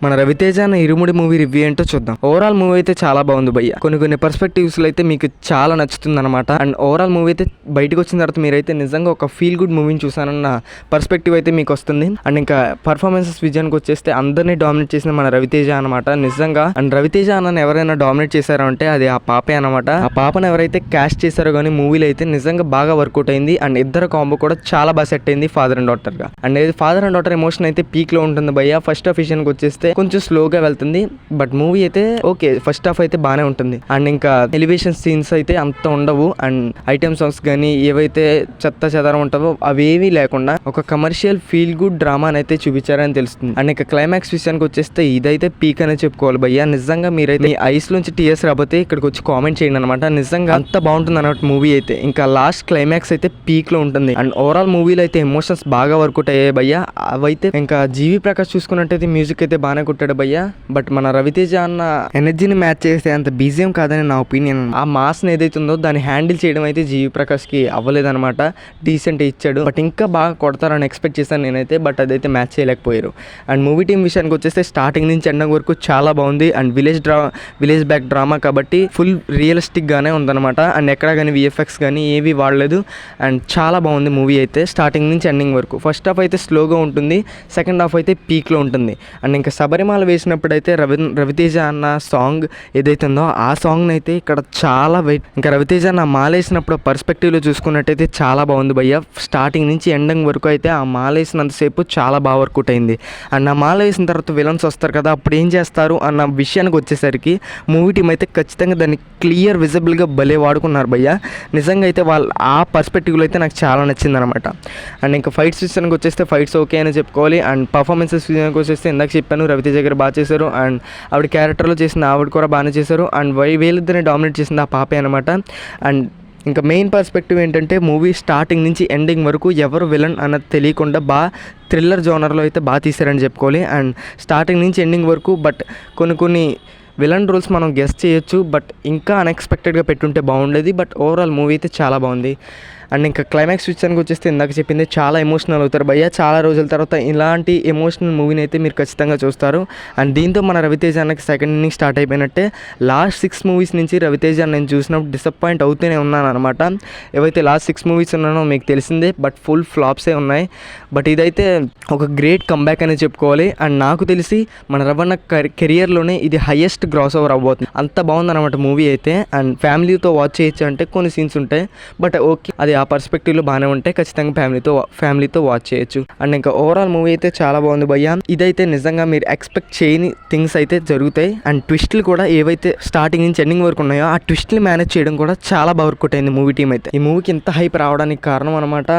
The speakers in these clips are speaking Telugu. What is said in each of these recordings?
మన రవితేజ అన్న ఇరుముడి మూవీ రివ్యూ ఏంటో చూద్దాం. ఓవరాల్ మూవీ అయితే చాలా బాగుంది భయ్య. కొన్ని పర్స్పెక్టివ్స్ లో అయితే మీకు చాలా నచ్చుతుంది అనమాట. అండ్ ఓవరాల్ మూవీ అయితే బయటకు వచ్చిన తర్వాత మీరైతే నిజంగా ఒక ఫీల్ గుడ్ మూవీని చూసానన్న పర్స్పెక్టివ్ అయితే మీకు వస్తుంది. అండ్ ఇంకా పర్ఫార్మెన్సెస్ విజయానికి వచ్చేస్తే అందరినీ డామినేట్ చేసిన మన రవితేజ అనమాట నిజంగా. అండ్ రవితేజ అన్న ఎవరైనా డామినేట్ చేశారో అంటే అది ఆ పాపే అనమాట. ఆ పాపను ఎవరైతే క్యాస్ట్ చేశారో కానీ మూవీలో అయితే నిజంగా బాగా వర్కౌట్ అయింది. అండ్ ఇద్దరు కాంబో కూడా చాలా బాగా సెట్ అయింది ఫాదర్ అండ్ డాటర్ గా. And father and daughter emotion అయితే పీక్ లో ఉంటుంది భయ్య. ఫస్ట్ హాఫ్ విషయానికి వచ్చేస్తే కొంచెం స్లోగా వెళ్తుంది, బట్ మూవీ అయితే ఓకే. ఫస్ట్ హాఫ్ అయితే బాగానే ఉంటుంది. అండ్ ఇంకా ఎలివేషన్ సీన్స్ అయితే అంత ఉండవు. అండ్ ఐటమ్ సాంగ్స్ కానీ ఏవైతే చెత్త చెదరం ఉంటావో అవేవి లేకుండా ఒక కమర్షియల్ ఫీల్ గుడ్ డ్రామా అయితే చూపించారని తెలుస్తుంది. అండ్ ఇంకా క్లైమాక్స్ విషయానికి వచ్చేస్తే ఇదైతే పీక్ అనే చెప్పుకోవాలి భయ్య. నిజంగా మీరైతే ఐస్ నుంచి టీఎస్ రాబోతే ఇక్కడికి వచ్చి కామెంట్ చేయండి అనమాట. నిజంగా అంత బాగుంటుంది అన్నమాట మూవీ అయితే. ఇంకా లాస్ట్ క్లైమాక్స్ అయితే పీక్ లో ఉంటుంది. అండ్ ఓవరాల్ మూవీలో అయితే ఎమోషన్స్ బాగా వర్కౌట్ అయ్యాయి భయ్య. అవైతే ఇంకా జీవి ప్రకాష్ చూసుకున్నట్టయితే మ్యూజిక్ అయితే బాగానే కొట్టాడు భయ్య. బట్ మన రవితేజ అన్న ఎనర్జీని మ్యాచ్ చేస్తే అంత బీజియం కాదని నా ఒపీనియన్. ఆ మాస్ ఏదైతే ఉందో దాన్ని హ్యాండిల్ చేయడం అయితే జీవి ప్రకాష్ కి అవ్వలేదన్నమాట. డీసెంట్ ఇచ్చాడు, బట్ ఇంకా బాగా కొడతారని ఎక్స్పెక్ట్ చేశాను నేనైతే. బట్ అదైతే మ్యాచ్ చేయలేకపోయారు. అండ్ మూవీ టీం విషయానికి వచ్చేస్తే స్టార్టింగ్ నుంచి ఎండింగ్ వరకు చాలా బాగుంది. అండ్ విలేజ్ బ్యాక్ డ్రామా కాబట్టి ఫుల్ రియలిస్టిక్ గానే ఉందన్నమాట. అండ్ ఎక్కడ కానీ విఎఫ్ఎక్స్ కానీ ఏవి వాడలేదు. అండ్ చాలా బాగుంది మూవీ అయితే స్టార్టింగ్ నుంచి ఎండింగ్ వరకు. ఫస్ట్ హాఫ్ అయితే స్లోగా ఉంటుంది, సెకండ్ హాఫ్ అయితే పీక్లో ఉంటుంది. అండ్ ఇంకా శబరిమాల వేసినప్పుడైతే రవితేజ అన్న సాంగ్ ఏదైతే ఉందో ఆ సాంగ్ అయితే ఇక్కడ చాలా ఇంకా రవితేజ అన్న మాల వేసినప్పుడు పర్స్పెక్టివ్లో చూసుకున్నట్టయితే చాలా బాగుంది భయ్య. స్టార్టింగ్ నుంచి ఎండింగ్ వరకు అయితే ఆ మాల వేసినంతసేపు చాలా బాగా వర్కౌట్ అయింది. అండ్ ఆ మాల వేసిన తర్వాత విలన్స్ వస్తారు కదా, అప్పుడు ఏం చేస్తారు అన్న విషయానికి వచ్చేసరికి మూవీ టీం అయితే ఖచ్చితంగా దాన్ని క్లియర్ విజిబుల్గా భలే వాడుకున్నారు భయ్య. నిజంగా అయితే వాళ్ళు ఆ పర్స్పెక్టివ్లో అయితే నాకు చాలా నచ్చింది అనమాట. అండ్ ఇంకా ఫైట్స్ విషయానికి వచ్చేస్తే ఫైట్స్ ఓకే అని చెప్పుకోవాలి. అండ్ పర్ఫార్మెన్సెస్ విషయానికి వచ్చేస్తే ఇందాక చెప్పాను రవితేజ గారు బాగా చేశారు. అండ్ ఆవిడ క్యారెక్టర్లో చేసిన ఆవిడ కూడా బాగానే చేశారు. అండ్ వీళ్ళిద్దరిని డామినేట్ చేసింది ఆ పాపే అనమాట. అండ్ ఇంకా మెయిన్ పర్స్పెక్టివ్ ఏంటంటే మూవీ స్టార్టింగ్ నుంచి ఎండింగ్ వరకు ఎవరు విలన్ అన్నది తెలియకుండా బాగా థ్రిల్లర్ జోనర్లో అయితే బాగా తీశారని చెప్పుకోవాలి. అండ్ స్టార్టింగ్ నుంచి ఎండింగ్ వరకు బట్ కొన్ని విలన్ రోల్స్ మనం గెస్ట్ చేయొచ్చు, బట్ ఇంకా అన్ఎక్స్పెక్టెడ్గా పెట్టుంటే బాగుండేది. బట్ ఓవరాల్ మూవీ అయితే చాలా బాగుంది. అండ్ ఇంకా క్లైమాక్స్ విషయానికి వచ్చేస్తే ఇందాక చెప్పింది చాలా ఎమోషనల్ అవుతారు భయ్య. చాలా రోజుల తర్వాత ఇలాంటి ఎమోషనల్ మూవీని అయితే మీరు ఖచ్చితంగా చూస్తారు. అండ్ దీంతో మన రవితేజ అన్నకి సెకండ్ ఇన్నింగ్ స్టార్ట్ అయిపోయినట్టే. లాస్ట్ 6 మూవీస్ నుంచి రవితేజ నేను చూసినప్పుడు డిసప్పాయింట్ అవుతూనే ఉన్నాను అనమాట. ఏవైతే లాస్ట్ 6 మూవీస్ ఉన్నానో మీకు తెలిసిందే, బట్ ఫుల్ ఫ్లాప్సే ఉన్నాయి. బట్ ఇదైతే ఒక గ్రేట్ కంబ్యాక్ అని చెప్పుకోవాలి. అండ్ నాకు తెలిసి మన రవణ కెరియర్లోనే ఇది హైయెస్ట్ గ్రాస్ ఓవర్ అవ్వబోతుంది. అంత బాగుందన్నమాట మూవీ అయితే. అండ్ ఫ్యామిలీతో వాచ్ చేయొచ్చు అంటే కొన్ని సీన్స్ ఉంటాయి, బట్ ఓకే అది ఆ పర్స్పెక్టివ్లో బాగానే ఉంటే ఖచ్చితంగా ఫ్యామిలీతో వాచ్ చేయొచ్చు. అండ్ ఇంకా ఓవరాల్ మూవీ అయితే చాలా బాగుంది భయ్య. ఇదైతే నిజంగా మీరు ఎక్స్పెక్ట్ చేయని థింగ్స్ అయితే జరుగుతాయి. అండ్ ట్విస్ట్లు కూడా ఏవైతే స్టార్టింగ్ నుంచి ఎండింగ్ వరకు ఉన్నాయో ఆ ట్విస్ట్లు మేనేజ్ చేయడం కూడా చాలా బాగా వర్కౌట్ అయింది మూవీ టీం అయితే. ఈ మూవీకి ఇంత హైప్ రావడానికి కారణం అనమాట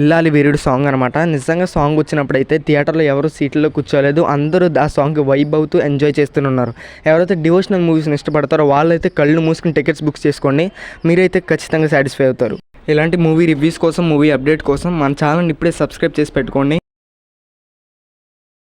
ఇల్లాలి వీరుడు సాంగ్ అనమాట. నిజంగా సాంగ్ వచ్చినప్పుడు అయితే థియేటర్లో ఎవరు సీట్లలో కూర్చోలేదు, అందరూ ఆ సాంగ్ వైబ్ అవుతూ ఎంజాయ్ చేస్తున్నారు. ఎవరైతే డివోషనల్ మూవీస్ని ఇష్టపడతారో వాళ్ళైతే కళ్ళు మూసుకుని టికెట్స్ బుక్ చేసుకోండి, మీరైతే ఖచ్చితంగా సాటిస్ఫై అవుతారు. ఇలాంటి మూవీ రివ్యూస్ కోసం, మూవీ అప్డేట్ కోసం మన ఛానల్ని ఇప్పుడే సబ్స్క్రైబ్ చేసి పెట్టుకోండి.